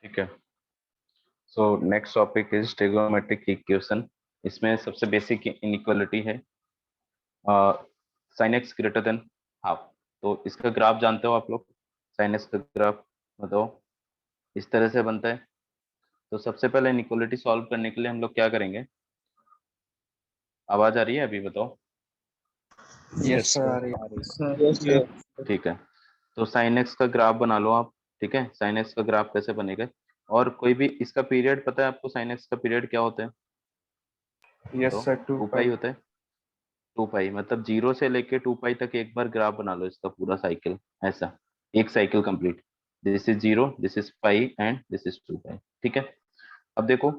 ठीक है। So next topic is trigonometric equation. इसमें सबसे बेसिक इनइक्वालिटी है sine x greater than half. तो इसका ग्राफ जानते हो आप लोग? साइन एक्स का ग्राफ बताओ, इस तरह से बनता है। तो सबसे पहले इनइक्वालिटी सॉल्व करने के लिए हम लोग क्या करेंगे? आवाज आ रही है अभी? बताओ। Yes sir. ठीक है। तो साइन एक्स का ग्राफ बना लो आप। ठीक है, साइन एक्स का ग्राफ कैसे बनेगा? और कोई भी इसका पीरियड पता है आपको? साइन एक्स का पीरियड क्या होता है? यस तो सर, 2 पाई होता है। 2 पाई मतलब 0 से लेके 2 पाई तक एक बार ग्राफ बना लो इसका पूरा साइकिल। ऐसा एक cycle complete. This is 0, this is 5 and this is 2 पाई। ठीक है। अब देखो,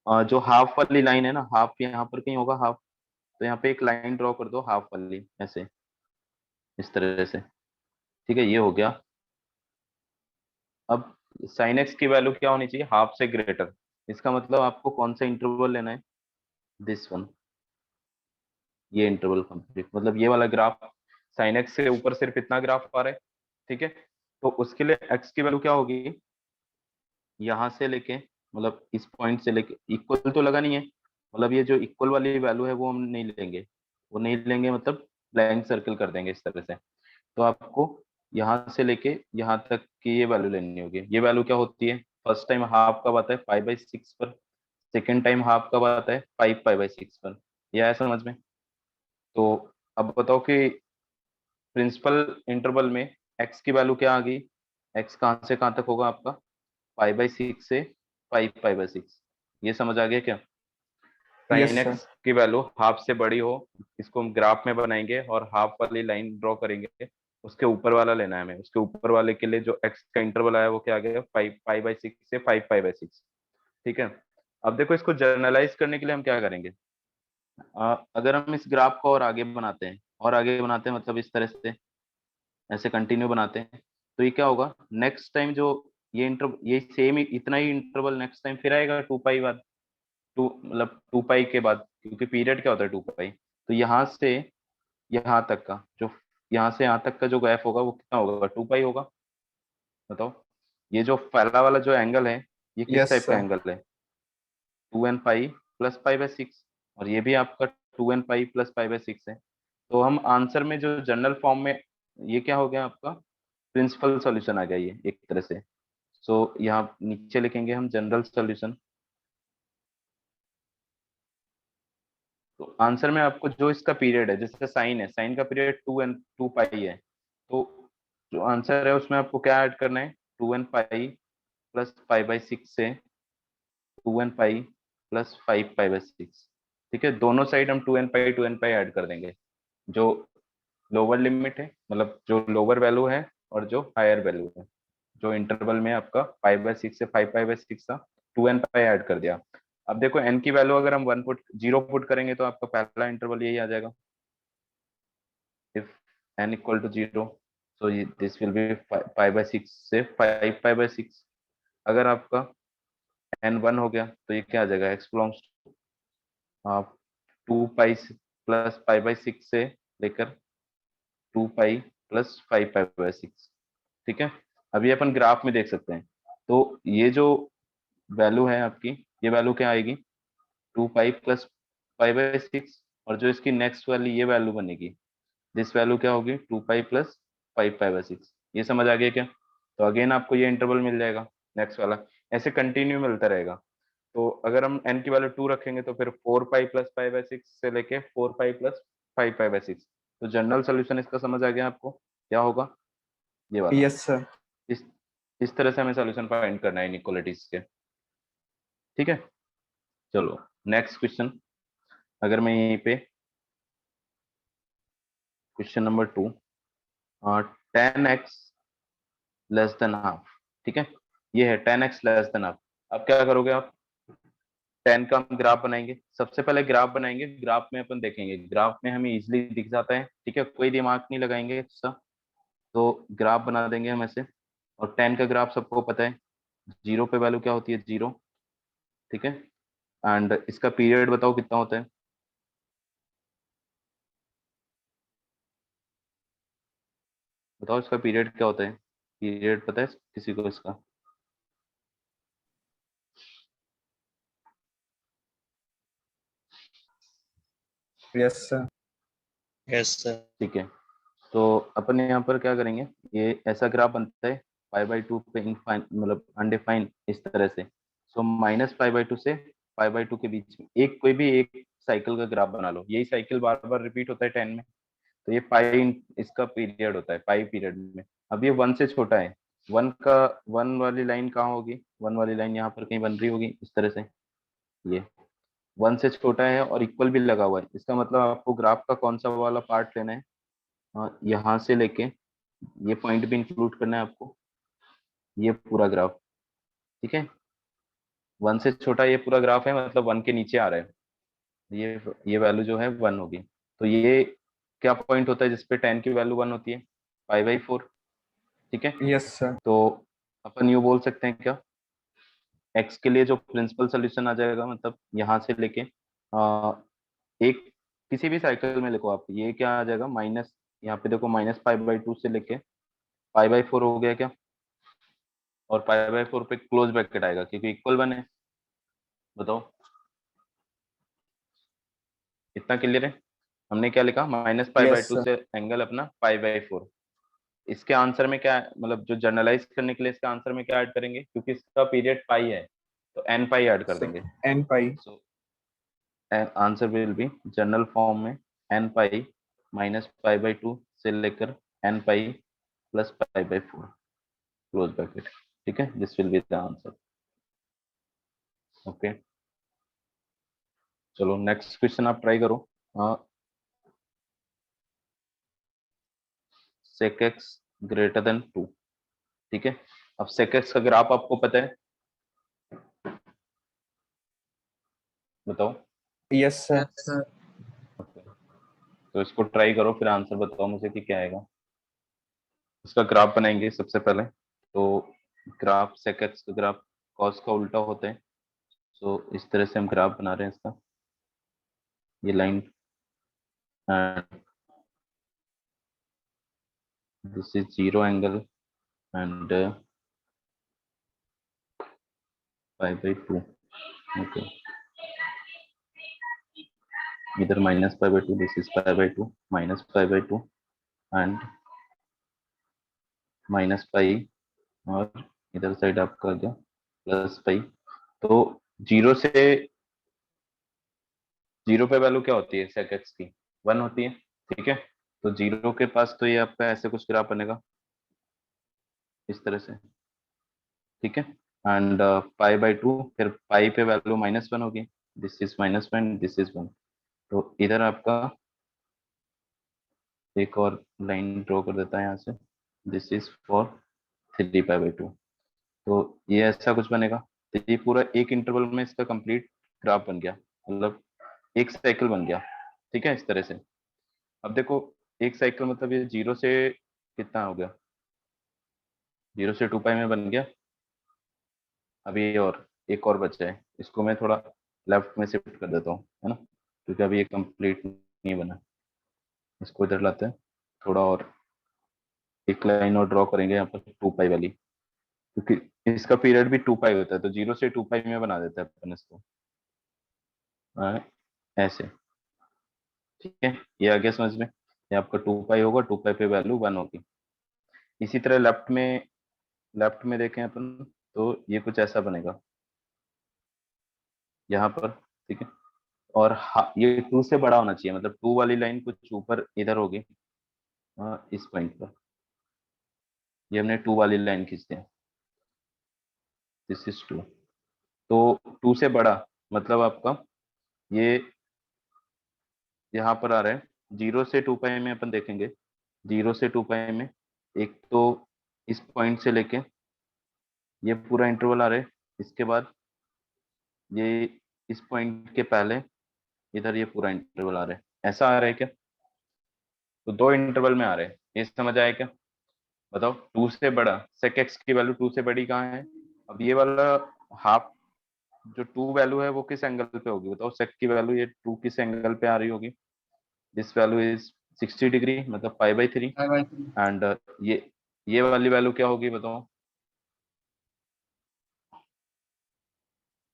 जो हाफ वाली लाइन है ना, हाफ यहाँ पर कहीं होगा हाफ। तो यहाँ पे एक लाइन ड्रॉ कर दो हाफ वाली, ऐसे इस तरह से। ठीक है, ये हो गया। अब साइन एक्स की वैल्यू क्या होनी चाहिए? हाफ से ग्रेटर। इसका मतलब आपको कौन सा इंटरवल लेना है? दिस वन, ये इंटरवल कंप्लीट। मतलब ये वाला ग्राफ, साइन एक्स से ऊपर सिर्फ इतना ग्राफ आ रहा है। ठीक है। तो उसके लिए एक्स की वैल्यू क्या होगी? यहाँ से लेके, मतलब इस पॉइंट से लेके, इक्वल तो लगा नहीं है, मतलब ये जो इक्वल वाली वैल्यू है वो हम नहीं लेंगे। वो नहीं लेंगे मतलब ब्लैंक सर्कल कर देंगे इस तरह से। तो आपको यहाँ से लेके यहाँ तक की ये वैल्यू लेनी होगी। ये वैल्यू क्या होती है? फर्स्ट टाइम हाफ कब आता है? 5/6 पर। सेकेंड टाइम हाफ कब आता है? 5/6 पर। यह है समझ में? तो अब बताओ कि प्रिंसिपल इंटरवल में एक्स की वैल्यू क्या आ गई? एक्स कहाँ से कहाँ तक होगा आपका? 5/6 से 5/6। ये समझ आ गया क्या? साइन यस सर। एक्स की वैल्यू हाफ से बड़ी हो, इसको हम ग्राफ में बनाएंगे और हाफ वाली लाइन ड्रॉ करेंगे। उसके ऊपर वाला लेना है हमें। उसके ऊपर वाले के लिए जो एक्स का इंटरवल आया वो क्या आ गया? 5/6 से 5/6। ठीक है। अब देखो, इसको जर्नलाइज करने के लिए हम क्या करेंगे? अगर हम इस ग्राफ को और आगे बनाते हैं, और आगे बनाते हैं मतलब इस तरह से ऐसे कंटिन्यू बनाते हैं, तो ये क्या होगा? नेक्स्ट टाइम जो ये सेम इतना ही इंटरवल नेक्स्ट टाइम फिर आएगा 2 पाई बाद। टू मतलब 2 पाई के बाद, क्योंकि पीरियड क्या होता है? 2 पाई। तो यहाँ से यहाँ तक का जो, यहाँ से यहाँ तक का जो गैप होगा वो कितना होगा? 2 पाई होगा। बताओ। ये जो पहला वाला जो एंगल है, ये किस यस टाइप का सर। एंगल है? 2n pi plus 5/6। और ये भी आपका 2n पाई प्लस 5/6 है। तो हम आंसर में जो जनरल फॉर्म में, ये क्या हो गया आपका? प्रिंसिपल सॉल्यूशन आ गया ये एक तरह से। सो यहाँ नीचे लिखेंगे हम जनरल सॉल्यूशन। तो आंसर में आपको जो इसका पीरियड है, जैसे साइन है, साइन का पीरियड 2 पाई है। तो जो आंसर है उसमें आपको क्या ऐड करना है? 2n पाई प्लस 5/6 से 2n पाई प्लस 5/6। ठीक है, दोनों साइड हम 2n पाई ऐड कर देंगे। जो लोअर लिमिट है, मतलब जो लोअर वैल्यू है, और जो हायर वैल्यू है, जो इंटरवल में आपका 5/6 से 5/6 था, 2n पाई ऐड कर दिया। अब देखो, n की वैल्यू अगर हम 0 पुट करेंगे तो आपका पहला इंटरवल यही आ जाएगा। If n equal to 0, so this will be 5/6 से 5/6। अगर आपका n 1 हो गया तो ये क्या आ जाएगा? x बिलोंग्स आप 2 पाई प्लस 5/6 से लेकर 2 पाई प्लस 5/6। ठीक है। अभी अपन ग्राफ में देख सकते हैं। तो ये जो वैल्यू है आपकी, ये वैल्यू क्या आएगी? 2 पाई प्लस 5/6। और जो इसकी नेक्स्ट वाली ये वैल्यू बनेगी, दिस वैल्यू क्या होगी? 2 पाई प्लस 5/6। ये समझ आ गया क्या? तो अगेन आपको ये इंटरवल मिल जाएगा नेक्स्ट वाला। ऐसे कंटिन्यू मिलता रहेगा। तो अगर हम n की वैल्यू 2 रखेंगे तो फिर 4 पाई प्लस 5/6 से लेके 4 पाई प्लस 5/6। तो जनरल सोल्यूशन इसका समझ आ गया आपको क्या होगा? ये वाला। Yes sir. इस इस तरह से हमें सोल्यूशन फाइंड करना है इनइक्वालिटीज के। ठीक है। चलो नेक्स्ट क्वेश्चन। अगर मैं यहीं पे question number 2, 10x less than half. ठीक है, ये है 10x लेस देन हाफ। अब क्या करोगे आप? 10 का हम ग्राफ बनाएंगे। सबसे पहले ग्राफ बनाएंगे, ग्राफ में अपन देखेंगे, ग्राफ में हमें इजिली दिख जाता है। ठीक है, कोई दिमाग नहीं लगाएंगे इसका। तो ग्राफ बना देंगे हम ऐसे। और 10 का ग्राफ सबको पता है, 0 पे वैल्यू क्या होती है? 0। ठीक है। एंड इसका पीरियड बताओ कितना होता है? बताओ इसका पीरियड क्या होता है? पीरियड पता है किसी को इसका? Yes, sir. Yes, sir. ठीक है, तो अपन यहाँ पर क्या करेंगे, ये ऐसा ग्राफ बनता है π/2 पे इनफाइन मतलब अनडिफाइन इस तरह से। सो -π/2 से π/2 के बीच में एक कोई भी एक साइकिल का ग्राफ बना लो, यही साइकिल बार बार रिपीट होता है 10 में, तो ये पाई इसका पीरियड होता है पाई पीरियड में। अब ये 1 से छोटा है, 1 वाली लाइन कहाँ होगी, 1 वाली लाइन यहाँ पर कहीं बन रही होगी इस तरह से, ये 1 से छोटा है और इक्वल भी लगा हुआ है, इसका मतलब आपको ग्राफ का कौन सा वाला पार्ट लेना है, यहाँ से लेके ये पॉइंट भी इंक्लूड करना है आपको, ये पूरा ग्राफ, ठीक है। 1 से छोटा ये पूरा ग्राफ है, मतलब 1 के नीचे आ रहा है, ये वैल्यू जो है 1 होगी। तो ये क्या पॉइंट होता है जिसपे 10 की वैल्यू 1 होती है, π/4, ठीक है। Yes, sir. तो अपन यूँ बोल सकते हैं क्या, x के लिए जो प्रिंसिपल सोल्यूशन आ जाएगा, मतलब यहाँ से लेके एक किसी भी साइकिल में लिखो आप, ये क्या आ जाएगा माइनस, यहाँ पे देखो -π/2 से लेके π/4 हो गया क्या, और π/4 पे क्लोज ब्रैकेट आएगा क्योंकि इक्वल 1 है। बताओ इतना क्लियर है। हमने क्या लिखा, Yes, -π/2 sir. से एंगल अपना π/4। इसके आंसर में क्या मतलब जो जनरलाइज करने के लिए इसका आंसर में क्या ऐड करेंगे, क्योंकि इसका पीरियड पाई है तो n पाई ऐड कर So, देंगे। n pi. So answer will be general form में n पाई -π/2 से लेकर n pi plus π/4 close bracket, ठीक है। This will be the answer. Okay, चलो नेक्स्ट क्वेश्चन आप ट्राई करो। sec x ग्रेटर देन 2, ठीक है। अब sec x का ग्राफ आपको पता है, बताओ। Yes, sir. Yes, sir. Okay. तो इसको ट्राई करो, फिर आंसर बताओ मुझे कि क्या आएगा। इसका ग्राफ बनाएंगे सबसे पहले, तो ग्राफ sec x का ग्राफ cos का उल्टा होता है, तो इस तरह से हम ग्राफ बना रहे हैं इसका, ये line and this is 0 angle and π/2, okay. इधर -π/2, दिस इज π/2 -π/2 एंड -π, और इधर साइड आपका आ गया +π। तो 0 से 0 पे वैल्यू क्या होती है sec x की, 1 होती है, ठीक है। तो 0 के पास तो ये आपका ऐसे कुछ ग्राफ बनेगा इस तरह से, ठीक है। एंड π/2, फिर पाई पे वैल्यू -1 होगी, दिस इज -1, दिस इज 1। तो इधर आपका एक और लाइन ड्रॉ कर देता है यहाँ से, दिस इज फॉर 3π/2। तो ये ऐसा कुछ बनेगा, तो ये पूरा एक इंटरवल में इसका कंप्लीट ग्राफ बन गया, मतलब एक साइकिल बन गया, ठीक है, इस तरह से। अब देखो एक साइकिल मतलब ये 0 से कितना हो गया, 0 से 2π में बन गया। अभी ये और एक और बचा है, इसको मैं थोड़ा लेफ्ट में शिफ्ट कर देता हूँ, है ना, क्योंकि अभी ये कंप्लीट नहीं बना। इसको इधर लाते हैं थोड़ा, और एक लाइन और ड्रॉ करेंगे यहाँ पर 2π वाली, क्योंकि इसका पीरियड भी 2π होता है, तो 0 से 2π में बना देते हैं अपन इसको, ऐसे, ठीक है। ये आ गया समझ में, ये आपका 2π होगा, 2π पे वैल्यू 1 होगी। इसी तरह लेफ्ट में देखें अपन, तो ये कुछ ऐसा बनेगा यहाँ पर, ठीक है। और ये 2 से बड़ा होना चाहिए, मतलब 2 वाली लाइन कुछ ऊपर इधर होगी, इस पॉइंट पर ये हमने 2 वाली लाइन खींचते हैं, दिस इज 2। तो 2 से बड़ा मतलब आपका ये यहाँ पर आ रहा है, 0 से 2π में अपन देखेंगे, 0 से 2π में एक तो इस पॉइंट से लेके ये पूरा इंटरवल आ रहा है, इसके बाद ये इस पॉइंट के पहले इधर ये पूरा इंटरवल आ रहा है, ऐसा आ रहा है क्या, तो 2 इंटरवल में आ रहे हैं, ये समझ आया क्या। बताओ 2 से बड़ा sec x की वैल्यू 2 से बड़ी कहाँ है, अब ये वाला हाफ जो 2 वैल्यू है वो किस एंगल पे होगी, बताओ sec की वैल्यू ये 2 किस एंगल पे आ रही होगी, दिस वैल्यू इज 60 डिग्री, मतलब π/3। π/3. एंड ये वाली वैल्यू क्या होगी बताओ,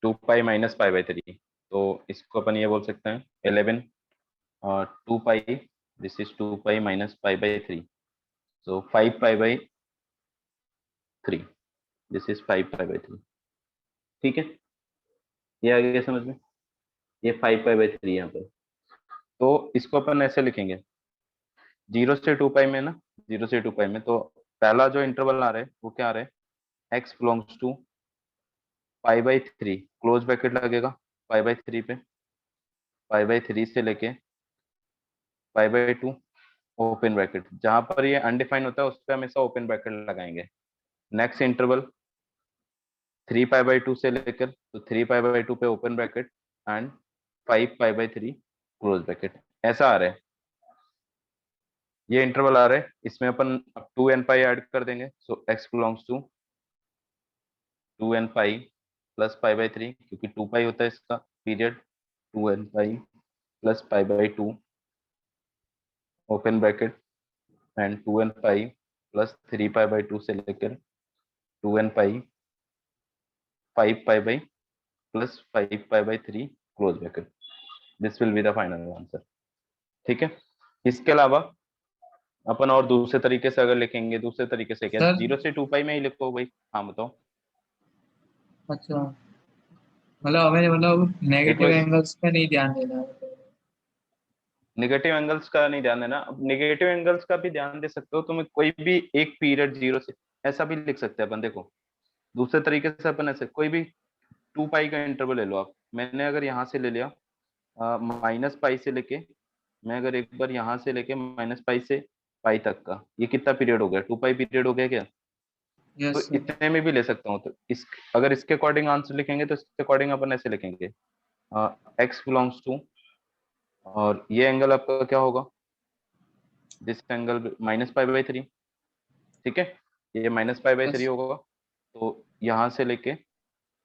2π - π/3, तो इसको अपन ये बोल सकते हैं 11 2 pi, this is 2 pi minus pi by 3, so 5 pi by 3, this is 5 pi by 3। ठीक है, ये आ गया समझ में, ये 5 पाई बाई 3 यहाँ पे। तो इसको अपन ऐसे लिखेंगे, 0 से 2 पाई में ना, 0 से 2 पाई में, तो पहला जो इंटरवल आ रहा है वो क्या आ रहा है, x belongs to pi by 3, close bracket लगेगा पाई बाई 3 पे, पाई बाई 3 से लेके पाई बाई 2 ओपन ब्रैकेट, जहां पर ये अनडिफाइंड होता है उस पर हमेशा ओपन ब्रैकेट लगाएंगे। नेक्स्ट इंटरवल 3 पाई बाई 2 से लेकर, तो 3 पाई बाई 2 पे open bracket and 5 pi by 3 close bracket, ऐसा आ रहा है। ये इंटरवल आ रहा है, इसमें अपन 2n पाई ऐड कर देंगे, so x belongs to 2n pi plus pi by 3, क्योंकि 2 पाई होता है इसका period, 2n pi plus pi by 2 open bracket and 2n pi plus 3 pi by 2 से लेकर 2n pi 5 pi by plus 5 pi by 3 close bracket, this will be the final answer. ठीक है, इसके अलावा अपन और दूसरे तरीके से अगर लिखेंगे, दूसरे तरीके से क्या, सर 0 से 2 पाई में ही लिखो भाई। हाँ बताओ। अच्छा, मतलब हमें मतलब देखो नेगेटिव इस एंगल्स पे नहीं ध्यान देना है। नेगेटिव एंगल्स का नहीं ध्यान देना, अब नेगेटिव एंगल्स का भी ध्यान दे सकते हो तुम्हें, कोई भी एक पीरियड 0 से, ऐसा भी लिख सकते हैं अपन। देखो दूसरे तरीके से अपन ऐसे कोई भी 2 पाई का इंटरवल ले लो आप, मैंने अगर यहाँ से ले लिया माइनस पाई से लेके, मैं अगर एक बार यहाँ से लेके माइनस पाई से पाई तक का, ये कितना पीरियड हो गया, 2 पाई पीरियड हो गया क्या। तो यस सर। इतने में भी ले सकता हूँ, तो इस अगर इसके अकॉर्डिंग आंसर लिखेंगे तो इसके अकॉर्डिंग अपन ऐसे लिखेंगे, एक्स बिलोंग्स टू, और ये एंगल आपका क्या होगा, this angle minus pi by 3। ठीक है, ये माइनस पाई बाई 3 यस होगा, तो यहाँ से लेके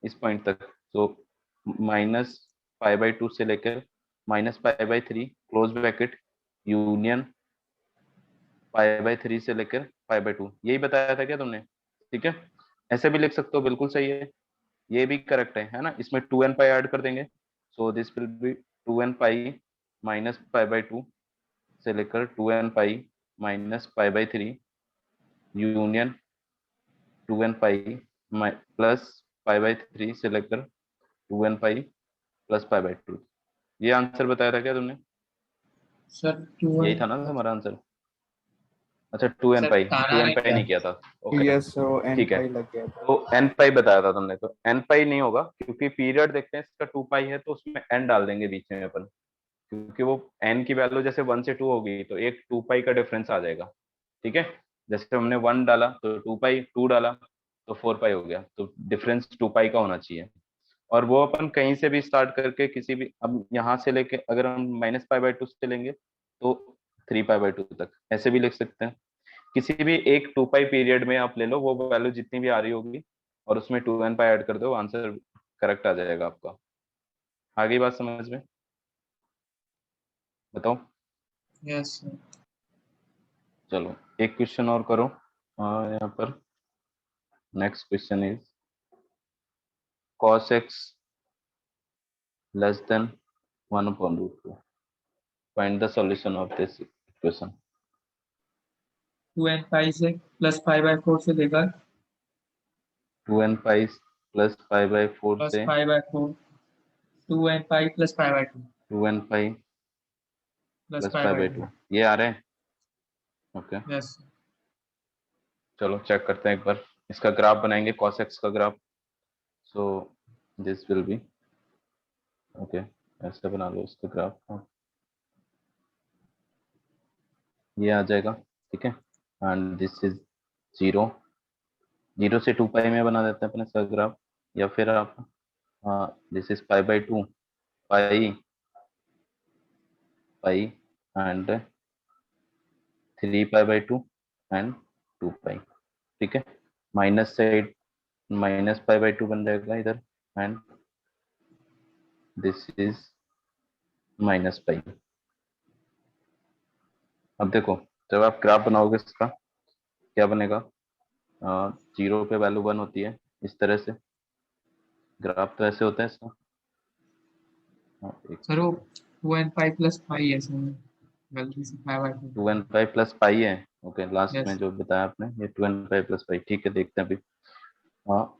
इस पॉइंट तक, तो माइनस पाई बाई 2 से लेकर minus pi by 3 close bracket union pi by 3 से लेकर पाई बाई 2, यही बताया था क्या तुमने। ठीक है, ऐसे भी लिख सकते हो, बिल्कुल सही है, ये भी करेक्ट है ना। इसमें 2n पाई ऐड कर देंगे, सो this will B 2n pi minus pi by 2 से लेकर 2n pi minus pi by 3 union 2n pi plus pi by 3 से लेकर 2n pi plus pi by 2। ये आंसर बताया था क्या तुमने, सर टू यही था ना तुम्हारा आंसर। अच्छा 2n सर पाई, ताना 2n नहीं पाई था। नहीं किया था, ओके यस, वो एन ठीक है। पाई लग गया था। तो n पाई बताया था तुमने, तो n पाई नहीं होगा, क्योंकि पीरियड देखते हैं इसका 2 पाई है, तो उसमें n डाल देंगे बीच में अपन, क्योंकि वो n की वैल्यू जैसे 1 से 2 होगी तो एक 2 पाई का डिफरेंस आ जाएगा। ठीक है, जैसे हमने 1 डाला तो 2 पाई, 2 डाला तो 4 पाई हो गया, तो डिफरेंस 2 पाई का होना चाहिए। और वो अपन कहीं से भी स्टार्ट करके किसी भी, अब यहाँ से लेके अगर हम माइनस पाई बाई 2 से लेंगे तो 3 पाई बाई 2 तक ऐसे भी लिख सकते हैं। किसी भी एक 2 पाई पीरियड में आप ले लो, वो वैल्यू जितनी भी आ रही होगी और उसमें 2n पाई ऐड कर दो, आंसर करेक्ट आ जाएगा आपका। आगे बात समझ में, बताओ। Yes sir. चलो एक क्वेश्चन और करो, यहाँ पर next question is cos x less than 1 upon root 2, find the solution of this equation। 2n पाई से प्लस 5/4 से लेकर 2n पाई प्लस 5/4 प्लस से 5/4, 2n pi plus 5/2 2n pi plus plus 5/2। 5/2, ये आ रहे हैं। ओके यस चलो चेक करते हैं एक बार, इसका ग्राफ बनाएंगे cos x का graph, so this will B okay, ऐसे बना लो इसका ग्राफ, ये आ जाएगा। ठीक है, एंड दिस इज 0, 0 से 2 पाई में बना देते हैं अपने इसका ग्राफ, या फिर आप this is pi by 2 pi pi and 3 pi by 2 and 2 पाई। ठीक है, माइनस से माइनस पाई बाई 2 बन जाएगा इधर, and this is minus pi. अब देखो जब आप ग्राफ बनाओगे इसका क्या बनेगा, 0 पे वैल्यू 1 होती है, इस तरह से ग्राफ तो ऐसे होता है इसका। एक सर, वो second। 2n pi plus pi है सर, गलती से pi by 2। 2n pi plus पाई है। ओके, लास्ट में यस। जो बताया आपने ये 2n पाई प्लस पाई। ठीक है, देखते हैं अभी। हाँ,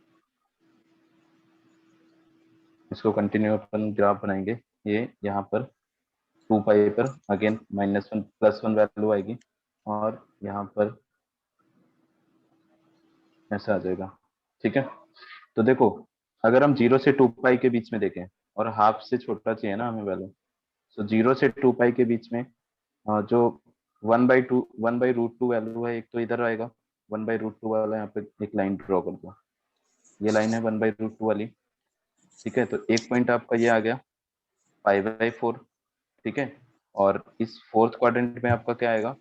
इसको कंटिन्यू अपन ग्राफ बनाएंगे। ये यहाँ पर 2 पाई पर अगेन -1 +1 वैल्यू आएगी, और यहाँ पर ऐसा आ जाएगा। ठीक है, तो देखो, अगर हम 0 से 2 पाई के बीच में देखें, और हाफ से छोटा चाहिए ना हमें वैल्यू, तो 0 से 2 पाई के बीच में जो 1/√2 वैल्यू है, एक तो इधर आएगा 1/√2 वाला, यहाँ पे एक लाइन ड्रॉ कर दो। ये लाइन है 1/√2 वाली। ठीक है, तो एक पॉइंट आपका ये आ गया π/4। ठीक है, और इस फोर्थ क्वाड्रेंट में आपका क्या आएगा,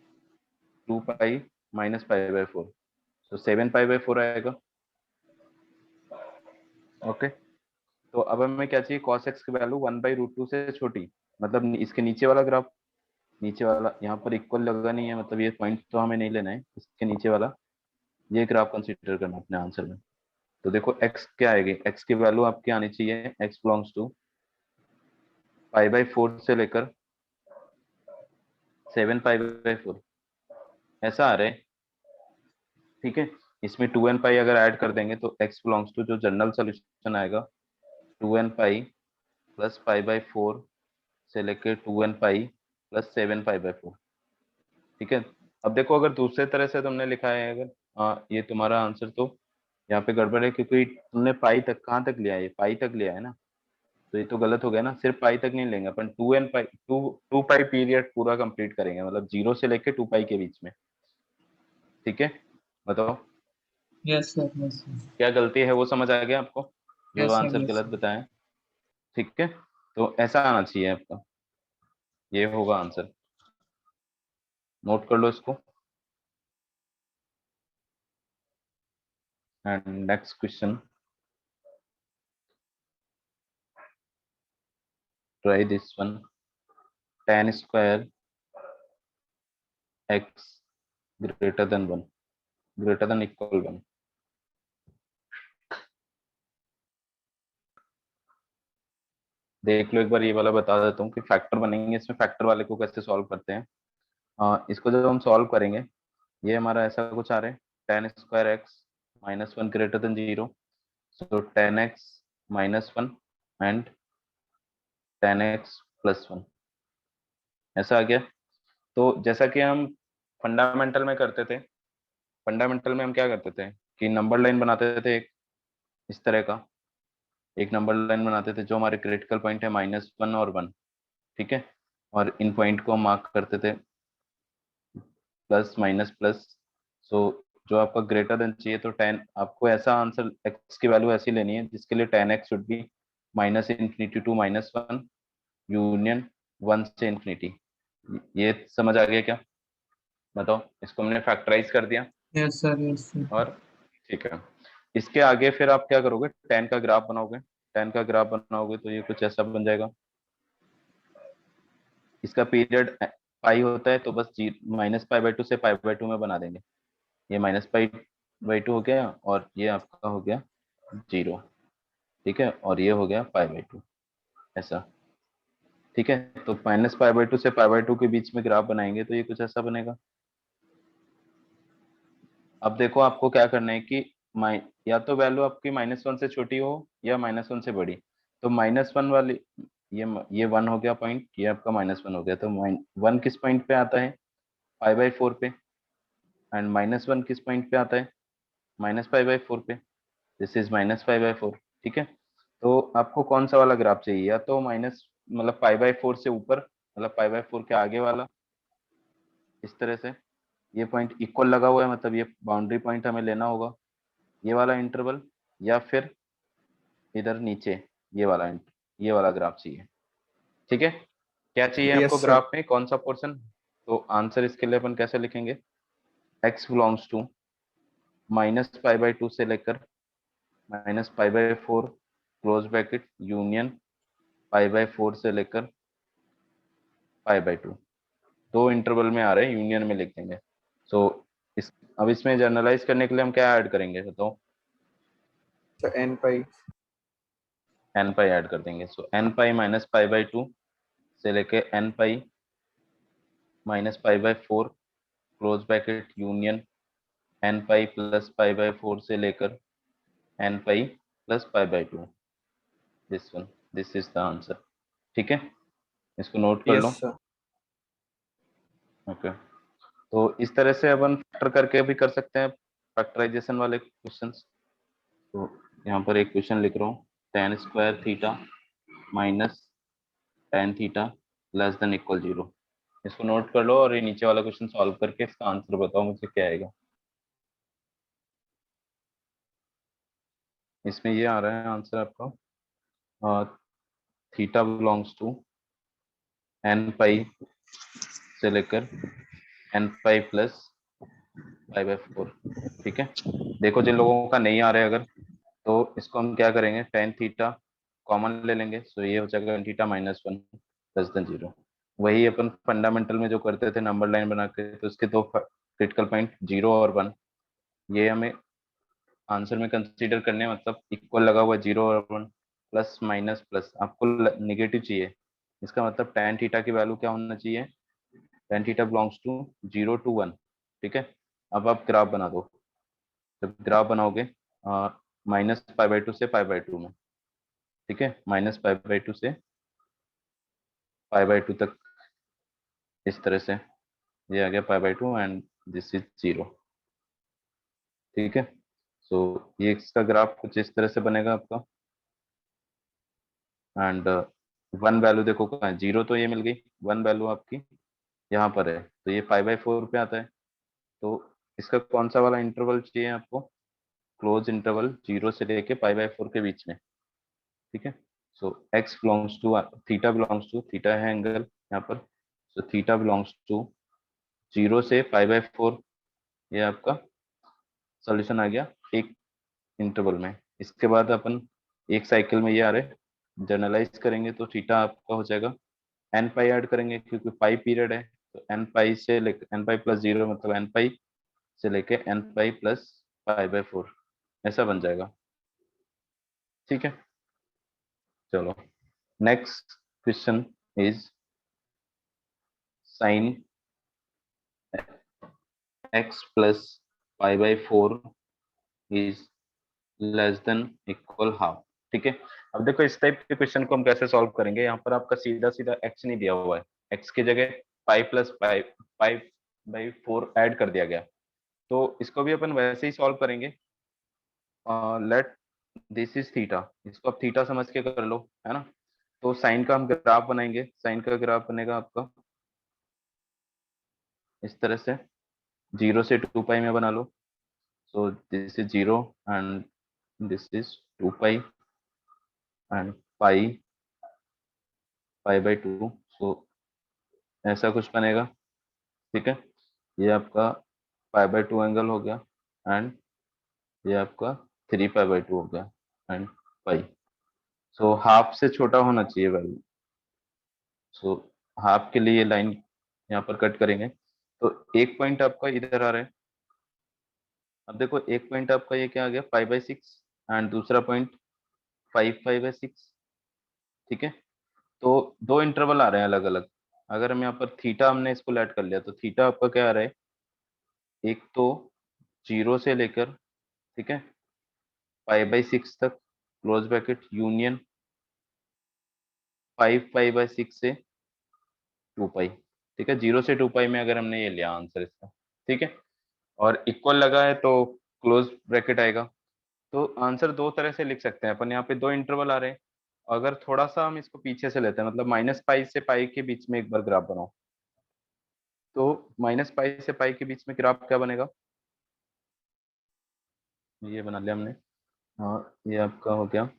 2 पाई माइनस π/4, तो 7 π/4 आएगा। ओके, तो अब हमें क्या चाहिए, cos x की वैल्यू 1/√2 से छोटी, मतलब इसके नीचे वाला ग्राफ, नीचे वाला यहाँ पर इक्वल लगा नहीं है, मतलब ये पॉइंट तो हमें नहीं लेना है, इसके नीचे वाला ये ग्राफ कंसीडर करना अपने आंसर में। तो देखो x क्या आएगी, x की वैल्यू आपकी आनी चाहिए, x बिलोंग्स टू π/4 से लेकर 7 π/4, ऐसा आ रहा है। ठीक है, इसमें 2n पाई अगर ऐड कर देंगे तो x बिलोंग्स टू जो जनरल सोल्यूशन आएगा 2n पाई प्लस π/4 से लेकर 2n पाई प्लस 7 π/4। ठीक है, अब देखो, अगर दूसरे तरह से तुमने लिखा है, अगर ये तुम्हारा आंसर तो यहाँ पे गड़बड़ है, क्योंकि तुमने पाई तक कहाँ तक लिया है, पाई तक लिया है ना, तो ये तो गलत हो गया ना। सिर्फ पाई तक नहीं लेंगे अपन, 2 पाई पीरियड पूरा कंप्लीट करेंगे, मतलब 0 से लेके 2 पाई के बीच में। ठीक है, बताओ यस सर, यस सर, क्या गलती है, वो समझ आ गया आपको, जो यस सर, आंसर यस गलत सर। बताया। ठीक है, तो ऐसा आना चाहिए आपका, ये होगा आंसर, नोट कर लो इसको। And next question, try this one, tan square x greater then 1, greater than equal 1। देख लो एक बार, ये वाला बता देता हूँ कि फैक्टर बनेंगे इसमें, फैक्टर वाले को कैसे सॉल्व करते हैं। इसको जब हम सॉल्व करेंगे, ये हमारा ऐसा कुछ आ रहा है, tan square x -1 greater than 0, so tan x -1 and tan x +1, ऐसा आ गया। तो जैसा कि हम फंडामेंटल में करते थे, फंडामेंटल में हम क्या करते थे कि नंबर लाइन बनाते थे, एक इस तरह का एक नंबर लाइन बनाते थे, जो हमारे क्रिटिकल पॉइंट है -1 और 1। ठीक है, और इन पॉइंट को हम मार्क करते थे प्लस माइनस प्लस। सो जो आपका ग्रेटर देन चाहिए, तो tan, आपको ऐसा आंसर x की वैल्यू ऐसी लेनी है जिसके लिए tan x should be -∞ to -1 union 1 से इन्फिनिटी। ये समझ आ गया क्या, बताओ, इसको हमने फैक्टराइज कर दिया। Yes sir, yes sir. और ठीक है, इसके आगे फिर आप क्या करोगे, tan का ग्राफ बनाओगे, tan का ग्राफ बनाओगे तो ये कुछ ऐसा बन जाएगा। इसका पीरियड पाई होता है, तो बस -π/2 से π/2 में बना देंगे। ये -π/2 हो गया, और ये आपका हो गया 0। ठीक है, और ये हो गया π/2, ऐसा। ठीक है, तो -π/2 से π/2 के बीच में ग्राफ बनाएंगे तो ये कुछ ऐसा बनेगा। अब देखो, आपको क्या करना है कि या तो वैल्यू आपकी -1 से छोटी हो या -1 से बड़ी। तो -1 वाली, ये 1 हो गया पॉइंट, ये आपका -1 हो गया, तो 1 किस पॉइंट पे आता है, π/4 पे, एंड -1 किस पॉइंट पे आता है, -π/4 पे। This is -π/4। ठीक है, तो आपको कौन सा वाला ग्राफ चाहिए, या तो माइनस, मतलब π/4 से ऊपर, मतलब π/4 के आगे वाला, इस तरह से ये पॉइंट इक्वल लगा हुआ है, मतलब ये बाउंड्री पॉइंट हमें लेना होगा, ये वाला इंटरवल, या फिर इधर नीचे ये वाला ग्राफ चाहिए। ठीक है, क्या चाहिए आपको यस सर। ग्राफ में, कौन सा पोर्शन। तो आंसर इसके लिए अपन कैसे लिखेंगे, x बिलोंग्स टू -π/2 से लेकर -π/4 क्लोज ब्रैकेट यूनियन π/4 से लेकर π/2, दो इंटरवल में आ रहे हैं, यूनियन में लिख देंगे। सो इस अब इसमें जर्नलाइज करने के लिए हम क्या ऐड करेंगे, बताओ। तो n पाई n पाई ऐड कर देंगे, सो n पाई -π/2 से लेके n pi minus pi by 4 close bracket union n pi plus pi by 4 से लेकर n pi plus pi by 2। This one, this is the answer. ठीक है, इसको नोट कर लो। Yes, sir. ओके, तो इस तरह से अपन फैक्टर करके भी कर सकते हैं फैक्टराइजेशन वाले क्वेश्चंस। तो यहाँ पर एक क्वेश्चन लिख रहा हूँ, tan square theta minus tan theta less than equal 0। इसको नोट कर लो और ये नीचे वाला क्वेश्चन सॉल्व करके इसका आंसर बताओ मुझे क्या आएगा। इसमें ये आ रहा है आंसर आपका, थीटा बिलोंग्स टू n पाई से लेकर n pi plus pi by 4। ठीक है, देखो जिन लोगों का नहीं आ रहा है अगर, तो इसको हम क्या करेंगे, tan थीटा कॉमन ले लेंगे, सो ये हो जाएगा tan theta minus 1 less than 0। वही अपन फंडामेंटल में जो करते थे नंबर लाइन बना के, तो इसके दो क्रिटिकल पॉइंट 0 और 1, ये हमें आंसर में कंसीडर करने हैं, मतलब इक्वल लगा हुआ 0 और 1, प्लस माइनस प्लस, आपको नेगेटिव चाहिए। इसका मतलब tan थीटा की वैल्यू क्या होना चाहिए, tan theta belongs to 0 to 1। ठीक है, अब आप ग्राफ बना दो। जब ग्राफ बनाओगे माइनस पाई बाय 2 से पाई बाय 2 में, ठीक है, माइनस पाई बाय 2 से पाई बाय 2 तक, इस तरह से ये आ गया pi by 2 and this is 0। ठीक है, सो ये इसका ग्राफ कुछ इस तरह से बनेगा आपका। एंड वन वैल्यू देखो कहाँ है, 0 तो ये मिल गई, वन वैल्यू आपकी यहाँ पर है, तो ये पाई बाय 4 पे आता है। तो इसका कौन सा वाला इंटरवल चाहिए आपको, क्लोज इंटरवल 0 से लेके पाई बाय 4 के बीच में। ठीक है, so x belongs to, theta belongs to, theta है एंगल यहाँ पर, सो थीटा बिलोंग्स टू 0 से पाई बाय 4, ये आपका सॉल्यूशन आ गया एक इंटरवल में। इसके बाद अपन एक साइकिल में ये आ रहे जनरलाइज करेंगे, तो थीटा आपका हो जाएगा n पाई ऐड करेंगे क्योंकि पाई पीरियड है, तो n पाई से लेकर n पाई प्लस 0 मतलब n पाई से लेके n pi plus pi by 4, ऐसा बन जाएगा। ठीक है, चलो next question is sine x plus pi by 4 is less than equal half. ठीक है, अब देखो इस टाइप के क्वेश्चन को हम कैसे सॉल्व करेंगे। यहाँ पर आपका सीधा सीधा x नहीं दिया हुआ है, x की जगह पाई plus pi pi by 4 add कर दिया गया, तो इसको भी अपन वैसे ही सॉल्व करेंगे। लेट दिस इज थीटा, इसको आप थीटा समझ के कर लो, है ना। तो साइन का हम ग्राफ बनाएंगे, साइन का ग्राफ बनेगा आपका इस तरह से, 0 से 2 पाई में बना लो। So this is 0 and this is 2 pi and pi pi by 2, so ऐसा कुछ बनेगा। ठीक है, ये आपका पाई बाई 2 एंगल हो गया एंड ये आपका 3 पाई बाई 2 हो गया एंड पाई। सो हाफ से छोटा होना चाहिए वैल्यू, सो हाफ के लिए लाइन यहाँ पर कट करेंगे। तो एक पॉइंट आपका इधर आ रहा है, अब देखो एक पॉइंट आपका ये क्या आ गया 5/6 एंड दूसरा पॉइंट 5/6। ठीक है, तो दो इंटरवल आ रहे हैं अलग अलग। अगर हम यहाँ पर थीटा हमने इसको लेट कर लिया, तो थीटा आपका क्या आ रहा है, एक तो 0 से लेकर, ठीक है, पाई/6 तक क्लोज ब्रैकेट यूनियन 5 पाई/6 से 2 पाई। ठीक है, 0 से 2 पाई में अगर हमने ये लिया आंसर इसका, ठीक है, और इक्वल लगा है तो क्लोज ब्रैकेट आएगा। तो आंसर दो तरह से लिख सकते हैं अपन, यहाँ पे दो इंटरवल आ रहे हैं। अगर थोड़ा सा हम इसको पीछे से लेते हैं, मतलब माइनस पाई से पाई के बीच में एक बार ग्राफ बनाओ, तो माइनस पाई से पाई के बीच में ग्राफ क्या बनेगा, ये बना लिया हमने। हाँ, ये आपका हो गया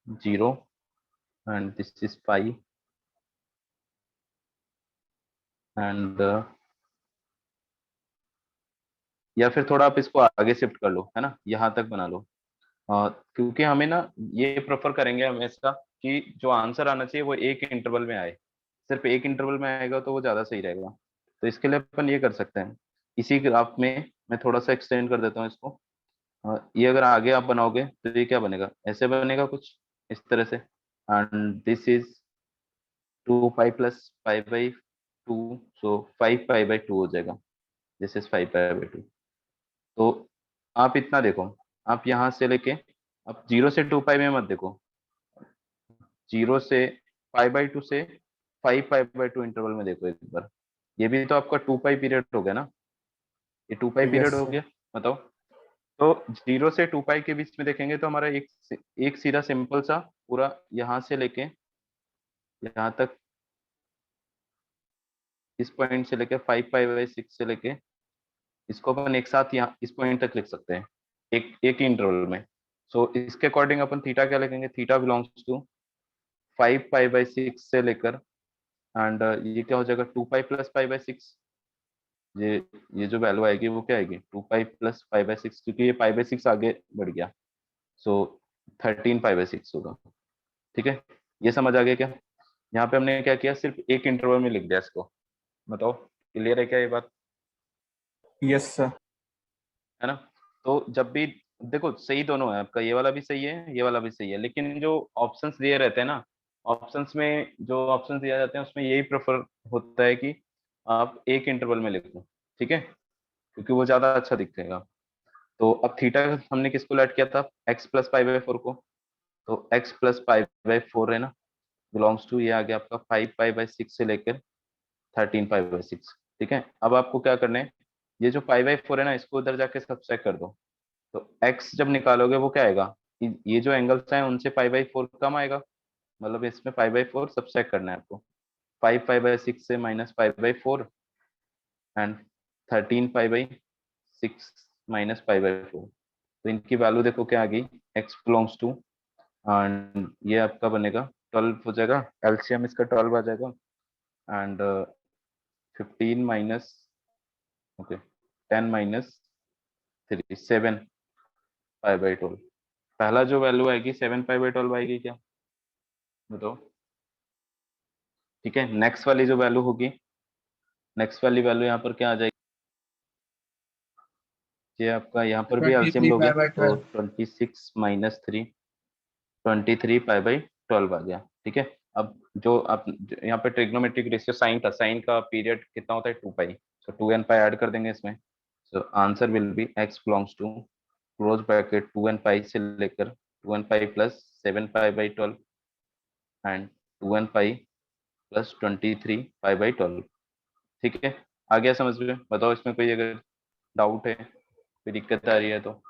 0 and this is pi and या फिर थोड़ा आप इसको आगे शिफ्ट कर लो, है ना, यहाँ तक बना लो। क्योंकि हमें ना ये प्रेफर करेंगे हमेशा कि जो आंसर आना चाहिए वो एक इंटरवल में आए, सिर्फ एक इंटरवल में आएगा तो वो ज़्यादा सही रहेगा। तो इसके लिए अपन ये कर सकते हैं, इसी ग्राफ में मैं थोड़ा सा एक्सटेंड कर देता हूँ इसको। ये अगर आगे आप बनाओगे तो ये क्या बनेगा, ऐसे बनेगा कुछ इस तरह से, and this is 2 pi plus pi by 2, so 5 pi by 2 हो जाएगा, दिस इज 5 पाई बाई 2। तो आप इतना देखो, आप यहाँ से लेके आप 0 से 2 पाई में मत देखो, 0 से पाई बाई 2 से 5 पाई बाई 2 इंटरवल में देखो एक बार। ये भी तो आपका 2 पाई पीरियड हो गया ना, ये 2 पाई पीरियड हो गया, बताओ। तो 0 से 2 पाई के बीच में देखेंगे तो हमारा एक सीधा सिंपल सा पूरा यहाँ से लेके यहाँ तक, इस पॉइंट से लेके 5 पाई बाई 6 से लेके इसको अपन एक साथ यहाँ इस पॉइंट तक लिख सकते हैं, एक ही इंटरवल में। सो इसके अकॉर्डिंग अपन थीटा क्या लिखेंगे, theta belongs to 5 pi by 6 से लेकर एंड ये क्या हो जाएगा 2 पाई प्लस पाई बाई 6। ये जो वैल्यू आएगी वो क्या आएगी 2 पाई प्लस पाई बाई 6, क्योंकि ये पाई बाई 6 आगे बढ़ गया, सो 13 पाई बाई 6 होगा। ठीक है, ये समझ आ गया क्या? यहाँ पे हमने क्या किया, सिर्फ एक इंटरवल में लिख दिया इसको। बताओ क्लियर है क्या ये बात? Yes sir. है ना? तो जब भी देखो सही दोनों है आपका, ये वाला भी सही है, ये वाला भी सही है, लेकिन जो ऑप्शंस दिए रहते हैं ना, ऑप्शंस में जो ऑप्शंस दिए जाते हैं उसमें यही प्रेफर होता है कि आप एक इंटरवल में लिखो, ठीक है, क्योंकि वो ज्यादा अच्छा दिखेगा। तो अब थीटा हमने किसको लेट किया था, x प्लस पाई बाई 4 को, तो x प्लस पाई बाई 4 है ना, बिलोंग्स टू ये आ गया आपका 5 पाई बाई 6 से लेकर 13 पाई बाई 6। ठीक है, अब आपको क्या करना है, ये जो पाई बाई 4 है ना, इसको उधर जाके सब्सट्रैक्ट कर दो, तो x जब निकालोगे वो क्या आएगा, ये जो एंगल्स हैं उनसे पाई बाई 4 कम आएगा, मतलब इसमें पाई बाई 4 सब्सट्रैक्ट करना है आपको। 5 पाई बाई 6 से minus pi by 4 and 13 pi by 6 minus pi by 4। तो इनकी वैल्यू देखो क्या आ गई, x बिलोंग्स टू एंड ये आपका बनेगा 12 हो जाएगा, एलसीएम इसका 12 आ जाएगा and 15 minus okay 10 minus 3 7 pi by 12। पहला जो वैल्यू आएगी 7 पाई बाई 12 आएगी क्या, बताओ? ठीक है, नेक्स्ट वाली जो वैल्यू होगी, नेक्स्ट वाली वैल्यू यहाँ पर क्या आ जाएगी, ये आपका यहाँ पर भी एलसीएम 23 लोगे पाई बाई तो 12। 26 माइनस 3 23 पाई बाई 12 आ गया। ठीक है, अब जो आप यहाँ पे ट्रिग्नोमेट्रिक रेशियो साइन था, साइन का पीरियड कितना होता है 2 पाई, सो 2 एन पाई ऐड कर देंगे इसमें, so answer will be x belongs to close bracket 2 n pi से लेकर 2 n pi plus 7 pi by 12 and 2 n pi plus 23 pi by 12। ठीक है, आ गया समझ में? बताओ इसमें कोई अगर डाउट है, कोई दिक्कत आ रही है तो?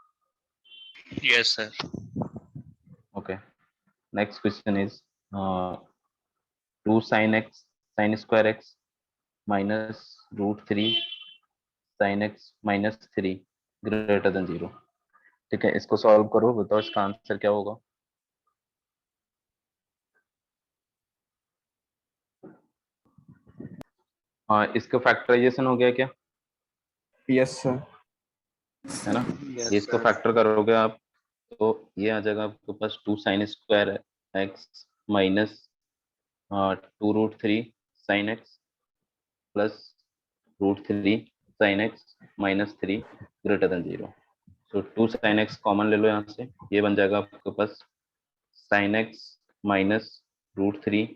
Yes, sir. Okay, next question is 2 sin x sin square x minus root 3 sin x minus 3 greater than 0। ठीक है, इसको सॉल्व करो, बताओ इसका आंसर क्या होगा? हाँ, इसका फैक्टराइजेशन हो गया क्या? Yes sir. है ना, Yes, ये इसको sir. फैक्टर करोगे आप तो ये आ जाएगा आपके पास 2 sin square x minus 2 root 3 sin x plus root 3 sin x minus 3 greater than 0। तो 2 sin x कॉमन ले लो यहाँ से, ये बन जाएगा आपके पास sin x minus root 3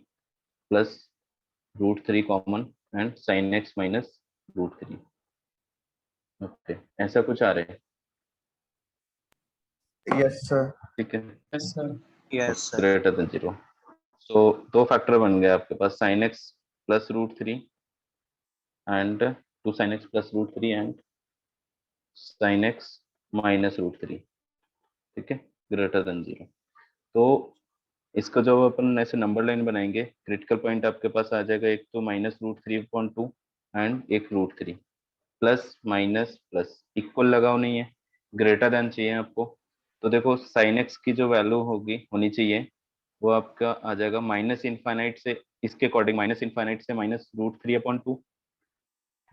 plus root 3 common and sin x minus root 3। Okay, ऐसा कुछ आ रहा है? Yes sir. ठीक है, yes sir. Yes, sir. Greater than 0। So दो फैक्टर बन गए आपके पास, sin x plus root 3 and 2 sin x plus root 3 and sin x minus root 3। ठीक है, ग्रेटर देन 0। तो इसका जब अपन ऐसे नंबर लाइन बनाएंगे, क्रिटिकल पॉइंट आपके पास आ जाएगा, एक तो माइनस रूट 3/2 एंड एक root 3, plus minus plus equal लगाओ नहीं है, ग्रेटर देन चाहिए आपको। तो देखो साइन एक्स की जो वैल्यू होगी होनी चाहिए वो आपका आ जाएगा माइनस इनफाइनाइट से, इसके अकॉर्डिंग माइनस इनफाइनाइट से माइनस रूट 3/2।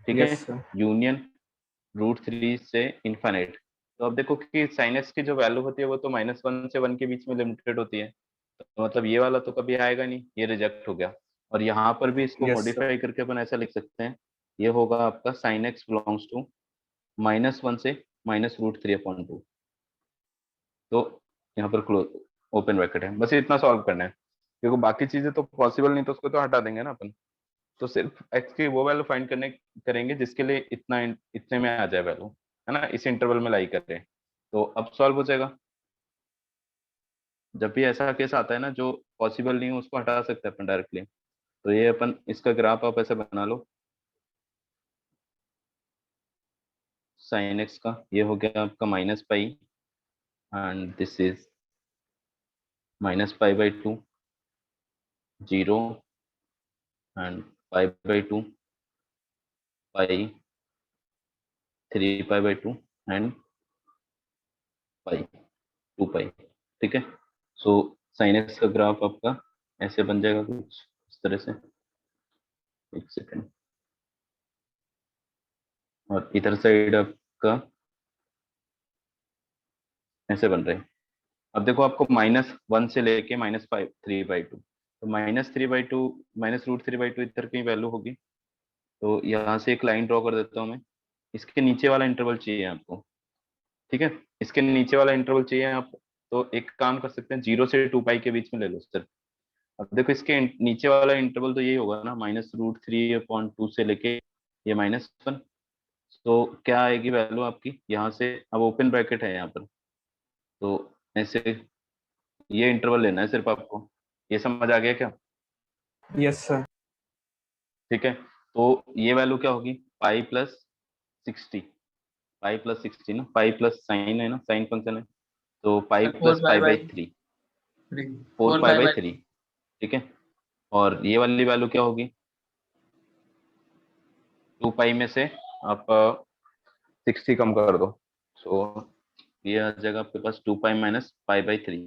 ठीक है, यस सर। यूनियन रूट 3 से इनफाइनाइट। तो अब देखो कि साइन एक्स की जो वैल्यू होती है वो तो -1 से 1 के बीच में लिमिटेड होती है, तो मतलब ये वाला तो कभी आएगा नहीं, ये रिजेक्ट हो गया। और यहाँ पर भी इसको यस सर। मॉडिफाई करके अपन ऐसा लिख सकते हैं, ये होगा आपका साइन एक्स बिलोंग्स टू -1 से माइनस रूट 3/2। तो यहाँ पर क्लोज ओपन ब्रैकेट है, बस इतना सॉल्व करना है। क्योंकि बाकी चीजें तो पॉसिबल नहीं, तो उसको तो हटा देंगे ना अपन। तो सिर्फ x की वो वैल्यू फाइंड करने करेंगे जिसके लिए इतने में आ जाए वैल्यू, है ना, इस इंटरवल में लाई करें, तो अब सॉल्व हो जाएगा। जब भी ऐसा केस आता है ना जो पॉसिबल नहीं है, उसको हटा सकते हैं अपन डायरेक्टली। तो ये अपन इसका ग्राफ आप ऐसे बना लो, साइन एक्स का ये हो गया आपका minus pi, and this is minus pi by two, 0 and pi by two, pi, 3 pi by two and pi, 2 पाई। ठीक है, सो साइन एक्स का ग्राफ आपका ऐसे बन जाएगा कुछ इस तरह से। एक सेकेंड, और इधर साइड आपका ऐसे बन रहा है। अब देखो आपको -1 से लेके -3/2, तो -3/2 -√3/2 इधर की वैल्यू होगी। तो यहाँ से एक लाइन ड्रॉ कर देता हूँ मैं, इसके नीचे वाला इंटरवल चाहिए आपको। ठीक है, इसके नीचे वाला इंटरवल चाहिए आप, तो एक काम कर सकते हैं, 0 से 2 पाई के बीच में ले लो सिर्फ। अब देखो इसके नीचे वाला इंटरवल तो यही होगा ना, -√3/2 से लेके ये -1। तो क्या आएगी वैल्यू आपकी यहाँ से, अब ओपन ब्रैकेट है यहाँ पर, तो ऐसे ये इंटरवल लेना है सिर्फ आपको। ये समझ आ गया क्या? Yes, sir. ठीक है, तो ये वैल्यू क्या होगी, पाई प्लस 60, पाई प्लस 60 ना, पाई प्लस साइन है ना, साइन फंक्शन है, तो pi sir plus 4 pi pi by by three, 3, 4 4 pi pi by by three. ठीक है, और ये वाली वैल्यू क्या होगी, 2 पाई में से आप 60 कम कर दो, सो ये आ जाएगा आपके पास 2 pi minus pi by three,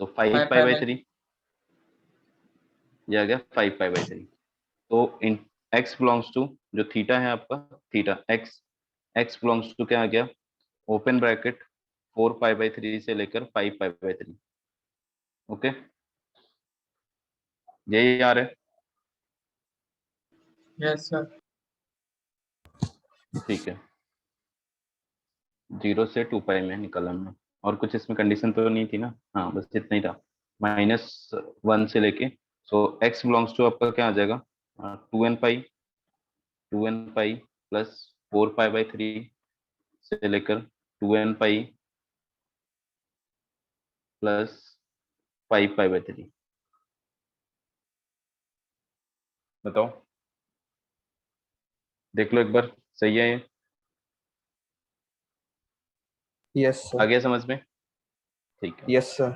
so 5 5 pi pi by by three, ये आ गया 5 पाई बाई थ्री। तो इन x बिलोंग्स टू, जो थीटा है आपका, थीटा x बिलोंग्स टू क्या आ गया, ओपन ब्रैकेट 4 पाई बाई 3 से लेकर 5 पाई बाई 3। ओके, यही आ रहा है। Yes sir. ठीक है, 0 से 2 पाई में निकला हमने, और कुछ इसमें कंडीशन तो नहीं थी ना, हाँ बस इतना ही था, -1 से लेके। सो x बिलोंग्स टू आपका क्या आ जाएगा, 2n pi, 2n pi plus 4 pi by 3 से लेकर 2n pi plus 5 pi by 3। बताओ, देख लो एक बार, सही है ये? Yes, आ sir. गया समझ में? ठीक है। Yes, sir.